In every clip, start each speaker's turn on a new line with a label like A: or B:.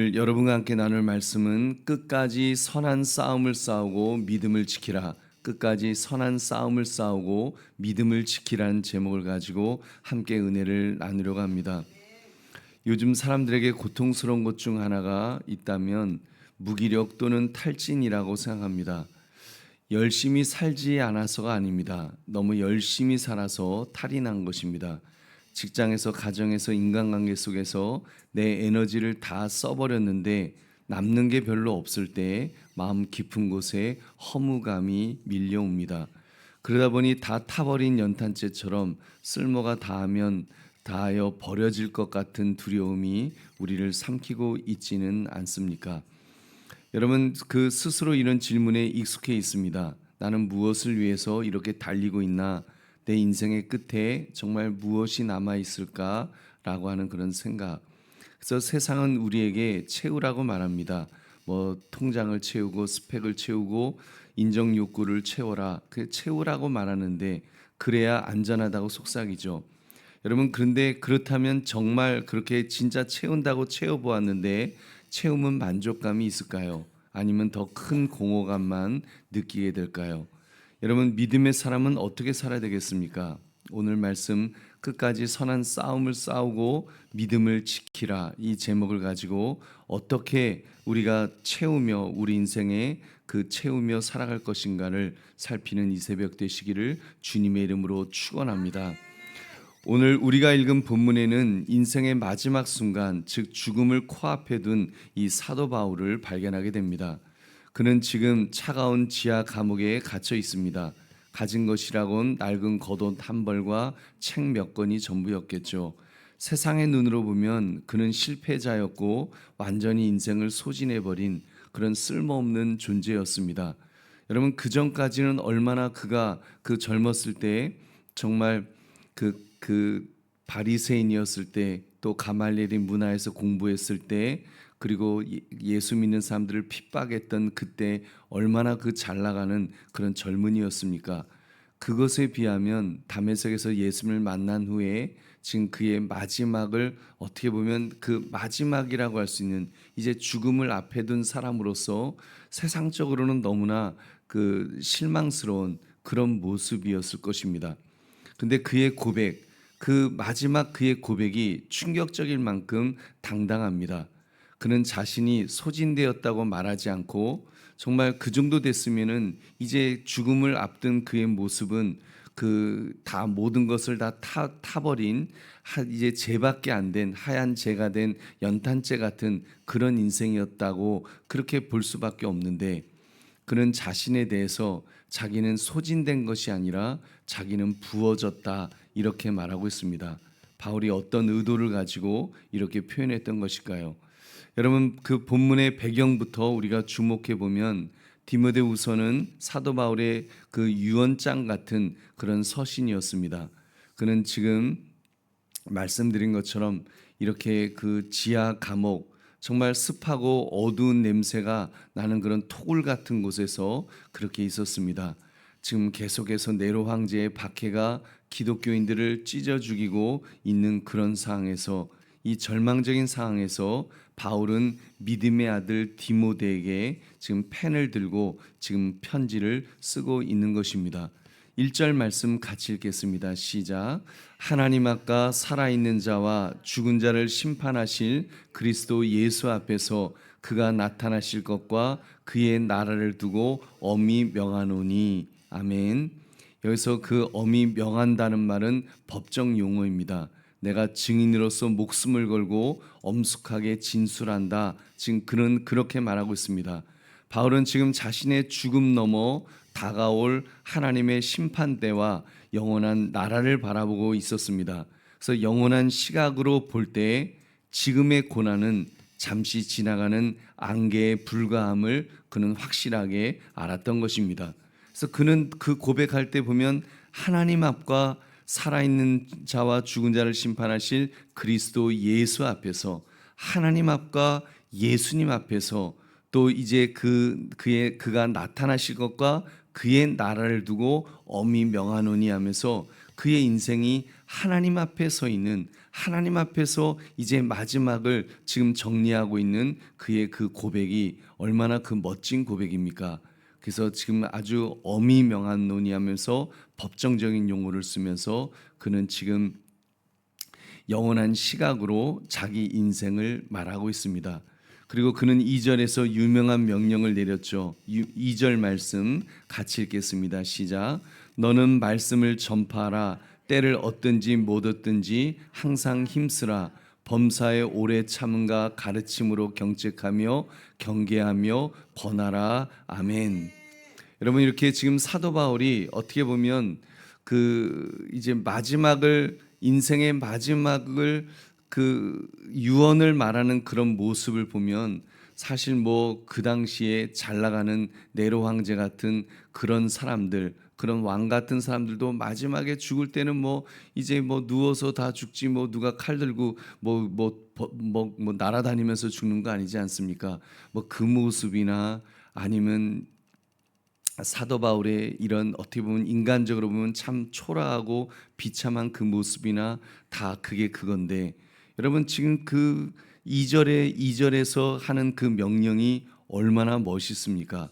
A: 여러분과 함께 나눌 말씀은 끝까지 선한 싸움을 싸우고 믿음을 지키라. 끝까지 선한 싸움을 싸우고 믿음을 지키라는 제목을 가지고 함께 은혜를 나누려고 합니다. 요즘 사람들에게 고통스러운 것 중 하나가 있다면 무기력 또는 탈진이라고 생각합니다. 열심히 살지 않아서가 아닙니다. 너무 열심히 살아서 탈이 난 것입니다. 직장에서, 가정에서, 인간관계 속에서 내 에너지를 다 써버렸는데 남는 게 별로 없을 때 마음 깊은 곳에 허무감이 밀려옵니다. 그러다 보니 다 타버린 연탄재처럼 쓸모가 다하여 버려질 것 같은 두려움이 우리를 삼키고 있지는 않습니까? 여러분, 그 스스로 이런 질문에 익숙해 있습니다. 나는 무엇을 위해서 이렇게 달리고 있나? 내 인생의 끝에 정말 무엇이 남아 있을까라고 하는 그런 생각. 그래서 세상은 우리에게 채우라고 말합니다. 통장을 채우고 스펙을 채우고 인정 욕구를 채워라. 그 채우라고 말하는데 그래야 안전하다고 속삭이죠. 여러분, 그런데 그렇다면 정말 그렇게 진짜 채운다고 채워보았는데 채우면 만족감이 있을까요? 아니면 더 큰 공허감만 느끼게 될까요? 여러분, 믿음의 사람은 어떻게 살아야 되겠습니까? 오늘 말씀 끝까지 선한 싸움을 싸우고 믿음을 지키라, 이 제목을 가지고 어떻게 우리가 채우며 우리 인생에 그 채우며 살아갈 것인가를 살피는 이 새벽 되시기를 주님의 이름으로 축원합니다. 오늘 우리가 읽은 본문에는 인생의 마지막 순간, 즉 죽음을 코앞에 둔 이 사도 바울을 발견하게 됩니다. 그는 지금 차가운 지하 감옥에 갇혀 있습니다. 가진 것이라곤 낡은 겉옷 한 벌과 책 몇 권이 전부였겠죠. 세상의 눈으로 보면 그는 실패자였고 완전히 인생을 소진해버린 그런 쓸모없는 존재였습니다. 여러분, 그 전까지는 얼마나 그가 그 젊었을 때 정말 그 바리새인이었을 때, 또 가말리엘의 문화에서 공부했을 때, 그리고 예수 믿는 사람들을 핍박했던 그때 얼마나 그 잘 나가는 그런 젊은이였습니까? 그것에 비하면 다메섹에서 예수님을 만난 후에 지금 그의 마지막을 어떻게 보면 그 마지막이라고 할 수 있는, 이제 죽음을 앞에 둔 사람으로서 세상적으로는 너무나 그 실망스러운 그런 모습이었을 것입니다. 근데 그의 고백, 그 마지막 그의 고백이 충격적일 만큼 당당합니다. 그는 자신이 소진되었다고 말하지 않고 정말 그 정도 됐으면은 이제 죽음을 앞둔 그의 모습은 그 다 모든 것을 다 타버린 이제 재밖에 안 된 하얀 재가 된 연탄재 같은 그런 인생이었다고 그렇게 볼 수밖에 없는데, 그는 자신에 대해서 자기는 소진된 것이 아니라 자기는 부어졌다, 이렇게 말하고 있습니다. 바울이 어떤 의도를 가지고 이렇게 표현했던 것일까요? 여러분, 그 본문의 배경부터 우리가 주목해 보면 디모데후서는 사도 바울의 그 유언장 같은 그런 서신이었습니다. 그는 지금 말씀드린 것처럼 이렇게 그 지하 감옥, 정말 습하고 어두운 냄새가 나는 그런 토굴 같은 곳에서 그렇게 있었습니다. 지금 계속해서 네로 황제의 박해가 기독교인들을 찢어 죽이고 있는 그런 상황에서, 이 절망적인 상황에서 바울은 믿음의 아들 디모데에게 지금 펜을 들고 지금 편지를 쓰고 있는 것입니다. 1절 말씀 같이 읽겠습니다. 시작. 하나님 앞과 살아있는 자와 죽은 자를 심판하실 그리스도 예수 앞에서 그가 나타나실 것과 그의 나라를 두고 엄히 명하노니. 아멘. 여기서 그 엄히 명한다는 말은 법정 용어입니다. 내가 증인으로서 목숨을 걸고 엄숙하게 진술한다. 지금 그는 그렇게 말하고 있습니다. 바울은 지금 자신의 죽음 넘어 다가올 하나님의 심판대와 영원한 나라를 바라보고 있었습니다. 그래서 영원한 시각으로 볼 때 지금의 고난은 잠시 지나가는 안개에 불과함을 그는 확실하게 알았던 것입니다. 그래서 그는 그 고백할 때 보면 하나님 앞과 살아있는 자와 죽은 자를 심판하실 그리스도 예수 앞에서, 하나님 앞과 예수님 앞에서, 또 이제 그가 나타나실 것과 그의 나라를 두고 엄히 명하노니 하면서 그의 인생이 하나님 앞에 서 있는, 하나님 앞에서 이제 마지막을 지금 정리하고 있는 그의 그 고백이 얼마나 그 멋진 고백입니까? 그래서 지금 아주 어미 명한 논의하면서 법정적인 용어를 쓰면서 그는 지금 영원한 시각으로 자기 인생을 말하고 있습니다. 그리고 그는 2절에서 유명한 명령을 내렸죠. 2절 말씀 같이 읽겠습니다. 시작. 너는 말씀을 전파하라. 때를 얻든지 못 얻든지 항상 힘쓰라. 범사에 오래 참음과 가르침으로 경책하며 경계하며 번하라. 아멘. 여러분, 이렇게 지금 사도 바울이 어떻게 보면 그 이제 마지막을, 인생의 마지막을, 그 유언을 말하는 그런 모습을 보면 사실 뭐 그 당시에 잘 나가는 네로 황제 같은 그런 사람들, 그런 왕 같은 사람들도 마지막에 죽을 때는 뭐 이제 뭐 누워서 다 죽지, 뭐 누가 칼 들고 뭐 날아다니면서 죽는 거 아니지 않습니까? 뭐 그 모습이나 아니면 사도 바울의 이런 어떻게 보면 인간적으로 보면 참 초라하고 비참한 그 모습이나 다 그게 그건데, 여러분 지금 그 2절에서 하는 그 명령이 얼마나 멋있습니까?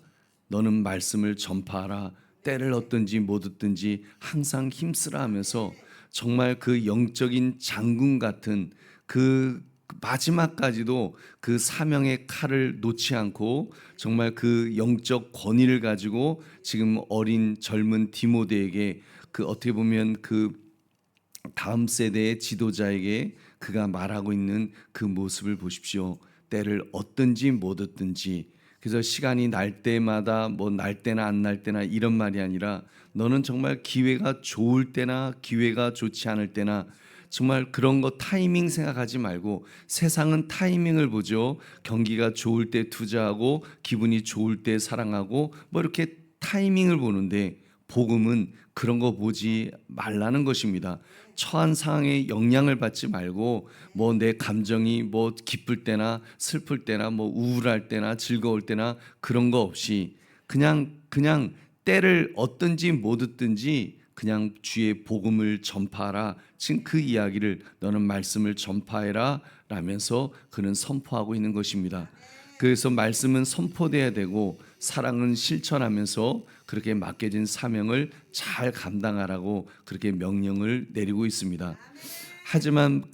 A: 너는 말씀을 전파하라. 때를 얻든지 못 얻든지 항상 힘쓰라 하면서 정말 그 영적인 장군 같은 그 마지막까지도 그 사명의 칼을 놓지 않고 정말 그 영적 권위를 가지고 지금 어린 젊은 디모데에게 그 어떻게 보면 그 다음 세대의 지도자에게 그가 말하고 있는 그 모습을 보십시오. 때를 얻든지 못 얻든지. 그래서 시간이 날 때마다 뭐 날 때나 안 날 때나 이런 말이 아니라 너는 정말 기회가 좋을 때나 기회가 좋지 않을 때나 정말 그런 거 타이밍 생각하지 말고, 세상은 타이밍을 보죠. 경기가 좋을 때 투자하고 기분이 좋을 때 사랑하고 뭐 이렇게 타이밍을 보는데, 복음은 그런 거 보지 말라는 것입니다. 처한 상황에 영향을 받지 말고 뭐 내 감정이 뭐 기쁠 때나 슬플 때나 뭐 우울할 때나 즐거울 때나 그런 거 없이 그냥 때를 얻든지 못 얻든지 그냥 주의 복음을 전파하라. 지금 그 이야기를 너는 말씀을 전파해라 라면서 그는 선포하고 있는 것입니다. 그래서 말씀은 선포돼야 되고 사랑은 실천하면서 그렇게 맡겨진 사명을 잘 감당하라고 그렇게 명령을 내리고 있습니다. 하지만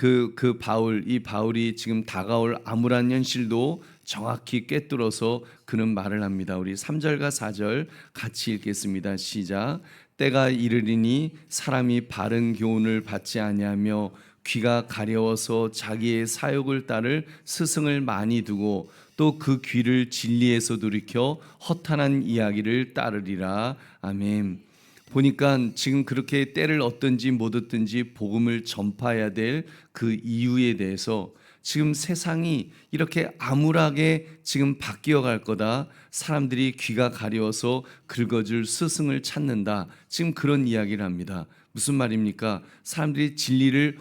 A: 이 바울이 지금 다가올 암울한 현실도 정확히 꿰뚫어서 그는 말을 합니다. 우리 3절과 4절 같이 읽겠습니다. 시작. 때가 이르리니 사람이 바른 교훈을 받지 아니하며 귀가 가려워서 자기의 사욕을 따를 스승을 많이 두고 또 그 귀를 진리에서 돌이켜 허탄한 이야기를 따르리라. 아멘. 보니까 지금 그렇게 때를 얻든지 못 얻든지 복음을 전파해야 될 그 이유에 대해서 지금 세상이 이렇게 암울하게 지금 바뀌어 갈 거다. 사람들이 귀가 가려워서 긁어줄 스승을 찾는다. 지금 그런 이야기를 합니다. 무슨 말입니까? 사람들이 진리를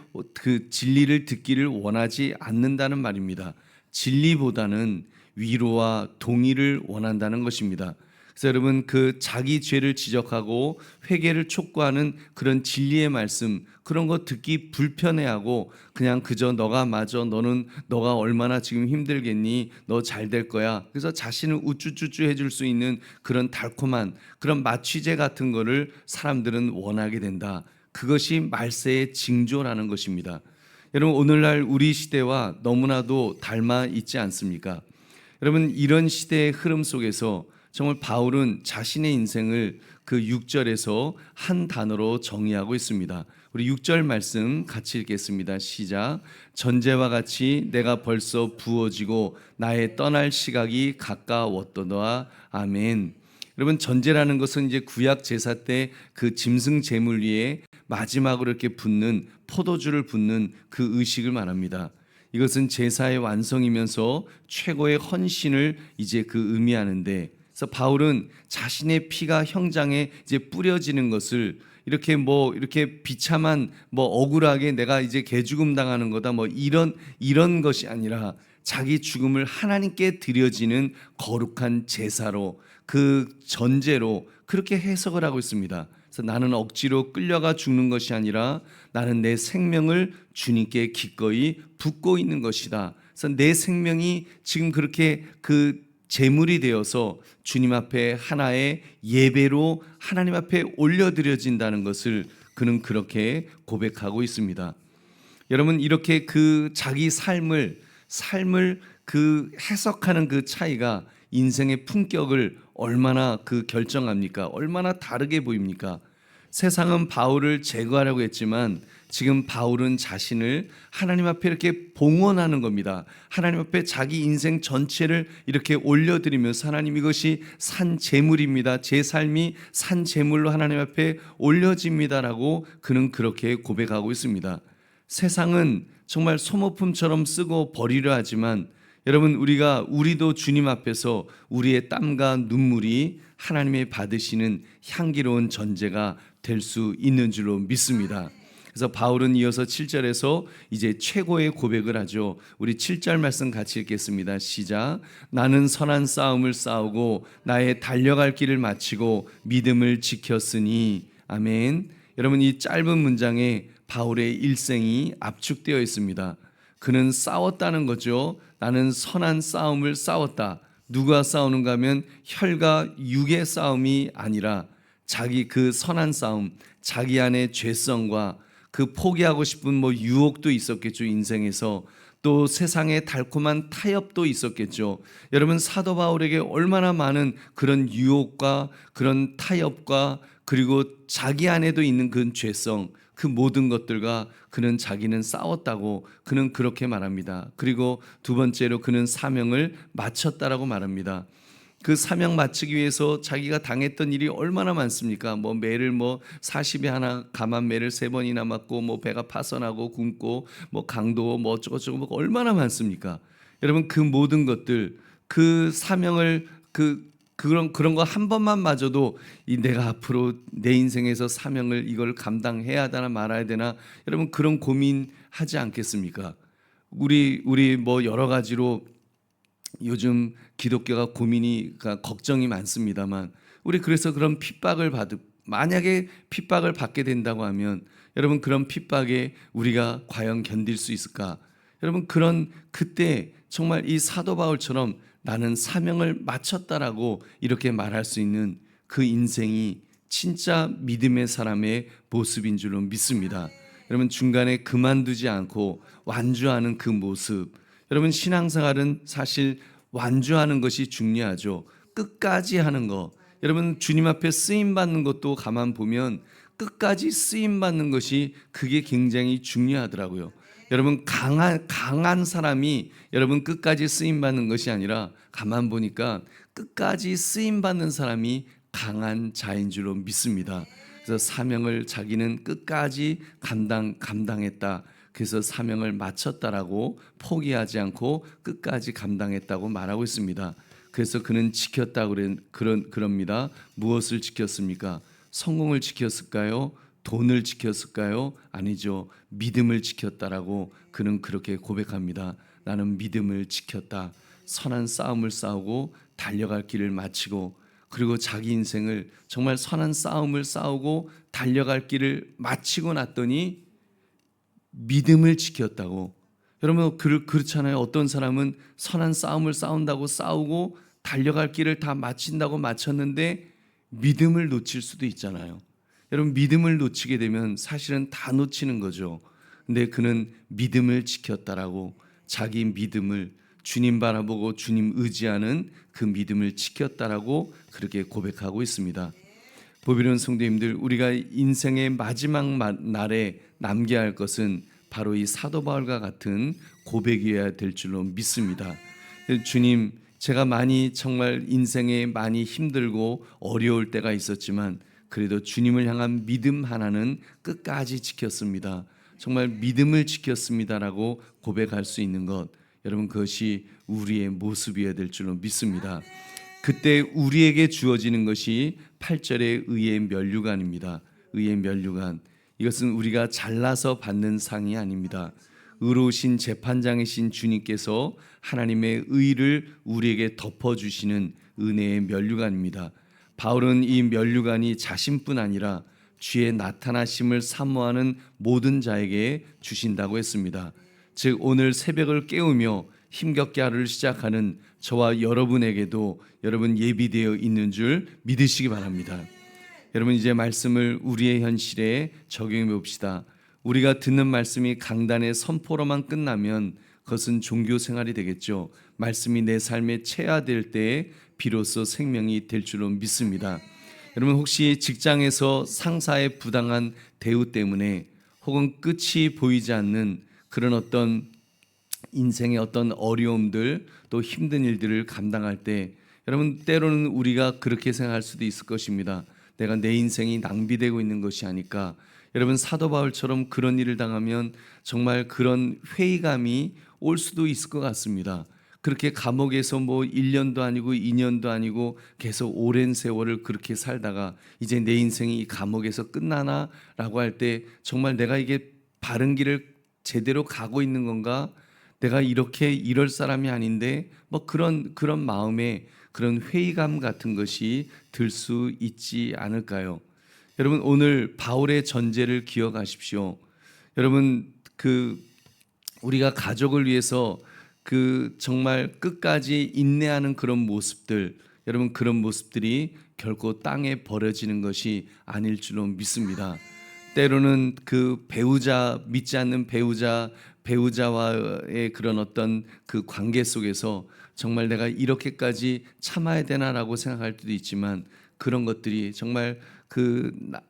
A: 듣기를 원하지 않는다는 말입니다. 진리보다는 위로와 동의를 원한다는 것입니다. 그래서 여러분, 그 자기 죄를 지적하고 회개를 촉구하는 그런 진리의 말씀, 그런 거 듣기 불편해하고 그냥 그저 너가 맞아, 너가 얼마나 지금 힘들겠니, 너 잘 될 거야, 그래서 자신을 우쭈쭈쭈 해줄 수 있는 그런 달콤한 그런 마취제 같은 거를 사람들은 원하게 된다. 그것이 말세의 징조라는 것입니다. 여러분, 오늘날 우리 시대와 너무나도 닮아 있지 않습니까? 여러분, 이런 시대의 흐름 속에서 정말 바울은 자신의 인생을 그 6절에서 한 단어로 정의하고 있습니다. 우리 6절 말씀 같이 읽겠습니다. 시작. 전제와 같이 내가 벌써 부어지고 나의 떠날 시각이 가까웠도다. 아멘. 여러분, 전제라는 것은 이제 구약 제사 때 그 짐승 제물 위에 마지막으로 이렇게 붓는 포도주를 붓는 그 의식을 말합니다. 이것은 제사의 완성이면서 최고의 헌신을 이제 그 의미하는데, 그래서 바울은 자신의 피가 형장에 이제 뿌려지는 것을 이렇게 비참한 억울하게 내가 이제 개죽음 당하는 거다 이런 것이 아니라 자기 죽음을 하나님께 드려지는 거룩한 제사로, 그 전제로 그렇게 해석을 하고 있습니다. 그래서 나는 억지로 끌려가 죽는 것이 아니라 나는 내 생명을 주님께 기꺼이 붓고 있는 것이다. 그래서 내 생명이 지금 그렇게 그 제물이 되어서 주님 앞에 하나의 예배로 하나님 앞에 올려드려진다는 것을 그는 그렇게 고백하고 있습니다. 여러분, 이렇게 그 자기 삶을 그 해석하는 그 차이가 인생의 품격을 얼마나 그 결정합니까? 얼마나 다르게 보입니까? 세상은 바울을 제거하려고 했지만 지금 바울은 자신을 하나님 앞에 이렇게 봉헌하는 겁니다. 하나님 앞에 자기 인생 전체를 이렇게 올려드리면서 하나님, 이것이 산 제물입니다. 제 삶이 산 제물로 하나님 앞에 올려집니다라고 그는 그렇게 고백하고 있습니다. 세상은 정말 소모품처럼 쓰고 버리려 하지만 여러분, 우리도 주님 앞에서 우리의 땀과 눈물이 하나님의 받으시는 향기로운 전제가 될 수 있는 줄로 믿습니다. 그래서 바울은 이어서 7절에서 이제 최고의 고백을 하죠. 우리 7절 말씀 같이 읽겠습니다. 시작. 나는 선한 싸움을 싸우고 나의 달려갈 길을 마치고 믿음을 지켰으니. 아멘. 여러분, 이 짧은 문장에 바울의 일생이 압축되어 있습니다. 그는 싸웠다는 거죠. 나는 선한 싸움을 싸웠다. 누가 싸우는가 하면 혈과 육의 싸움이 아니라 자기 그 선한 싸움, 자기 안에 죄성과 그 포기하고 싶은 유혹도 있었겠죠. 인생에서 또 세상의 달콤한 타협도 있었겠죠. 여러분, 사도 바울에게 얼마나 많은 그런 유혹과 그런 타협과 그리고 자기 안에도 있는 그 죄성, 그 모든 것들과 그는 자기는 싸웠다고 그는 그렇게 말합니다. 그리고 두 번째로 그는 사명을 마쳤다라고 말합니다. 그 사명 마치기 위해서 자기가 당했던 일이 얼마나 많습니까? 매를 40에 하나 감한 매를 3번이나 맞고 배가 파선하고 굶고 강도 어쩌고저쩌고 얼마나 많습니까? 여러분, 그 모든 것들, 그 사명을 그런 거 한 번만 맞아도 내가 앞으로 내 인생에서 사명을 이걸 감당해야 되나 말아야 되나, 여러분 그런 고민하지 않겠습니까? 우리 여러 가지로 요즘 기독교가 걱정이 많습니다만, 우리 그래서 그런 만약에 핍박을 받게 된다고 하면 여러분, 그런 핍박에 우리가 과연 견딜 수 있을까? 여러분, 그때 정말 이 사도 바울처럼 나는 사명을 마쳤다라고 이렇게 말할 수 있는 그 인생이 진짜 믿음의 사람의 모습인 줄로 믿습니다. 여러분, 중간에 그만두지 않고 완주하는 그 모습. 여러분, 신앙생활은 사실 완주하는 것이 중요하죠. 끝까지 하는 거. 여러분, 주님 앞에 쓰임 받는 것도 가만 보면 끝까지 쓰임 받는 것이 그게 굉장히 중요하더라고요. 여러분, 강한 사람이 여러분 끝까지 쓰임 받는 것이 아니라 가만 보니까 끝까지 쓰임 받는 사람이 강한 자인 줄로 믿습니다. 그래서 사명을 자기는 끝까지 감당했다. 그래서 사명을 마쳤다라고 포기하지 않고 끝까지 감당했다고 말하고 있습니다. 그래서 그는 지켰다고 그럽니다. 무엇을 지켰습니까? 성공을 지켰을까요? 돈을 지켰을까요? 아니죠. 믿음을 지켰다라고 그는 그렇게 고백합니다. 나는 믿음을 지켰다. 선한 싸움을 싸우고 달려갈 길을 마치고, 그리고 자기 인생을 정말 선한 싸움을 싸우고 달려갈 길을 마치고 났더니 믿음을 지켰다고. 여러분, 그렇잖아요. 어떤 사람은 선한 싸움을 싸운다고 싸우고 달려갈 길을 다 마친다고 마쳤는데 믿음을 놓칠 수도 있잖아요. 여러분, 믿음을 놓치게 되면 사실은 다 놓치는 거죠. 근데 그는 믿음을 지켰다라고, 자기 믿음을, 주님 바라보고 주님 의지하는 그 믿음을 지켰다라고 그렇게 고백하고 있습니다. 보배로운 성도님들, 우리가 인생의 마지막 날에 남겨야 할 것은 바로 이 사도 바울과 같은 고백이어야 될 줄로 믿습니다. 주님, 제가 정말 인생에 많이 힘들고 어려울 때가 있었지만 그래도 주님을 향한 믿음 하나는 끝까지 지켰습니다. 정말 믿음을 지켰습니다라고 고백할 수 있는 것, 여러분, 그것이 우리의 모습이어야 될 줄로 믿습니다. 그때 우리에게 주어지는 것이 8절의 의의 면류관입니다. 의의 면류관. 이것은 우리가 잘나서 받는 상이 아닙니다. 의로우신 재판장이신 주님께서 하나님의 의를 우리에게 덮어주시는 은혜의 면류관입니다. 바울은 이 면류관이 자신뿐 아니라 주의 나타나심을 사모하는 모든 자에게 주신다고 했습니다. 즉 오늘 새벽을 깨우며 힘겹게 하루를 시작하는 저와 여러분에게도 여러분 예비되어 있는 줄 믿으시기 바랍니다. 여러분 이제 말씀을 우리의 현실에 적용해 봅시다. 우리가 듣는 말씀이 강단의 선포로만 끝나면 그것은 종교 생활이 되겠죠. 말씀이 내 삶에 체화될 때에 비로소 생명이 될 줄로 믿습니다. 여러분 혹시 직장에서 상사의 부당한 대우 때문에 혹은 끝이 보이지 않는 그런 어떤 인생의 어떤 어려움들 또 힘든 일들을 감당할 때 여러분 때로는 우리가 그렇게 생각할 수도 있을 것입니다. 내가 내 인생이 낭비되고 있는 것이 아닐까. 여러분 사도 바울처럼 그런 일을 당하면 정말 그런 회의감이 올 수도 있을 것 같습니다. 그렇게 감옥에서 뭐 1년도 아니고 2년도 아니고 계속 오랜 세월을 그렇게 살다가 이제 내 인생이 이 감옥에서 끝나나라고 할 때 정말 내가 이게 바른 길을 제대로 가고 있는 건가? 내가 이렇게 이럴 사람이 아닌데 뭐 그런 마음에 그런 회의감 같은 것이 들 수 있지 않을까요? 여러분 오늘 바울의 전제를 기억하십시오. 여러분 우리가 가족을 위해서 정말 끝까지 인내하는 그런 모습들, 여러분 그런 모습들이 결코 땅에 버려지는 것이 아닐 줄로 믿습니다. 때로는 배우자 믿지 않는 배우자와의 그런 어떤 그 관계 속에서 정말 내가 이렇게까지 참아야 되나라고 생각할 때도 있지만 그런 것들이 정말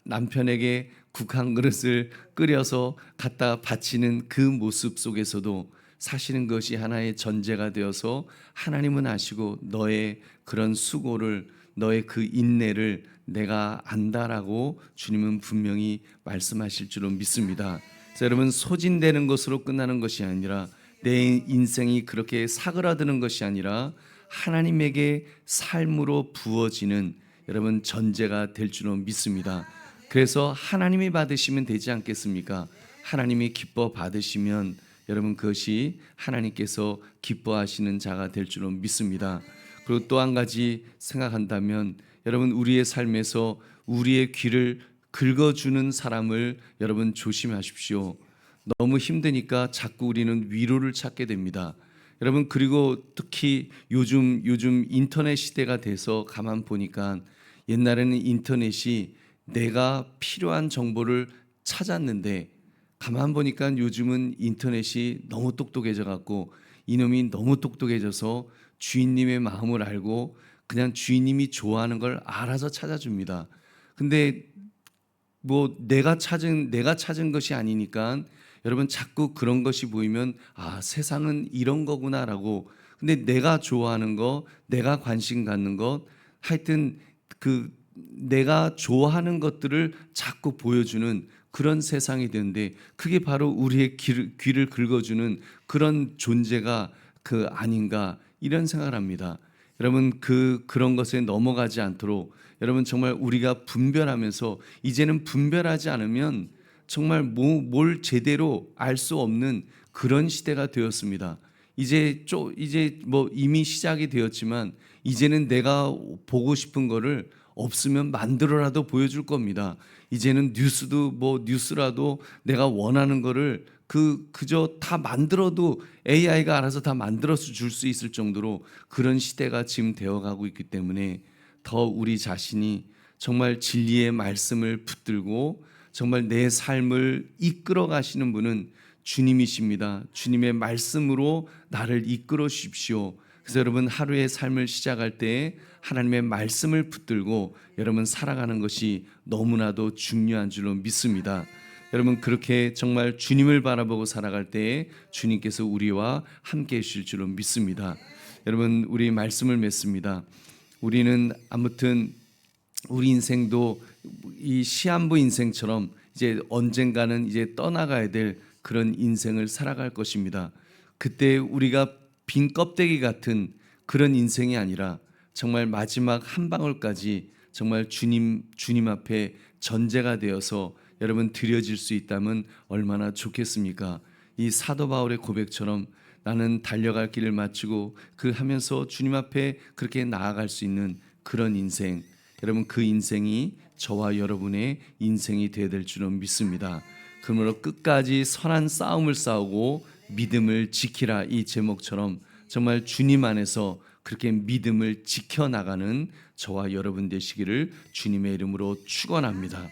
A: 남편에게 국 한 그릇을 끓여서 갖다 바치는 그 모습 속에서도 사시는 것이 하나의 전제가 되어서 하나님은 아시고 너의 그런 수고를 너의 그 인내를 내가 안다라고 주님은 분명히 말씀하실 줄로 믿습니다. 그래서 여러분 소진되는 것으로 끝나는 것이 아니라 내 인생이 그렇게 사그라드는 것이 아니라 하나님에게 삶으로 부어지는 여러분 전제가 될 줄로 믿습니다. 그래서 하나님이 받으시면 되지 않겠습니까? 하나님이 기뻐 받으시면 여러분 그것이 하나님께서 기뻐하시는 자가 될 줄로 믿습니다. 그리고 또 한 가지 생각한다면 여러분 우리의 삶에서 우리의 귀를 긁어주는 사람을 여러분 조심하십시오. 너무 힘드니까 자꾸 우리는 위로를 찾게 됩니다. 여러분 그리고 특히 요즘 인터넷 시대가 돼서 가만 보니까 옛날에는 인터넷이 내가 필요한 정보를 찾았는데 가만 보니까 요즘은 인터넷이 너무 똑똑해져 갖고 이놈이 너무 똑똑해져서 주인님의 마음을 알고 그냥 주인님이 좋아하는 걸 알아서 찾아줍니다. 근데 뭐 내가 찾은 것이 아니니까 여러분 자꾸 그런 것이 보이면 아 세상은 이런 거구나라고. 근데 내가 좋아하는 거, 내가 관심 갖는 것, 하여튼 내가 좋아하는 것들을 자꾸 보여주는 그런 세상이 되는데 그게 바로 우리의 귀를 긁어주는 그런 존재가 아닌가 이런 생각을 합니다. 여러분 그런 것에 넘어가지 않도록 여러분 정말 우리가 분별하면서 이제는 분별하지 않으면 정말 뭘 제대로 알 수 없는 그런 시대가 되었습니다. 이제 뭐 이미 시작이 되었지만 이제는 내가 보고 싶은 거를 없으면 만들어라도 보여줄 겁니다. 이제는 뉴스라도 내가 원하는 거를 그저 다 만들어도 AI가 알아서 다 만들어서 줄 수 있을 정도로 그런 시대가 지금 되어가고 있기 때문에 더 우리 자신이 정말 진리의 말씀을 붙들고 정말 내 삶을 이끌어 가시는 분은 주님이십니다. 주님의 말씀으로 나를 이끌어 주십시오. 그래서 여러분 하루의 삶을 시작할 때 하나님의 말씀을 붙들고 여러분 살아가는 것이 너무나도 중요한 줄로 믿습니다. 여러분 그렇게 정말 주님을 바라보고 살아갈 때에 주님께서 우리와 함께 해주실 줄로 믿습니다. 여러분 우리 말씀을 맺습니다. 우리는 아무튼 우리 인생도 이 시한부 인생처럼 이제 언젠가는 이제 떠나가야 될 그런 인생을 살아갈 것입니다. 그때 우리가 빈 껍데기 같은 그런 인생이 아니라 정말 마지막 한 방울까지 정말 주님 앞에 전제가 되어서 여러분 드려질 수 있다면 얼마나 좋겠습니까? 이 사도 바울의 고백처럼 나는 달려갈 길을 마치고 하면서 주님 앞에 그렇게 나아갈 수 있는 그런 인생. 여러분 그 인생이 저와 여러분의 인생이 되어야 될 줄은 믿습니다. 그러므로 끝까지 선한 싸움을 싸우고 믿음을 지키라, 이 제목처럼 정말 주님 안에서 그렇게 믿음을 지켜나가는 저와 여러분 되시기를 주님의 이름으로 축원합니다.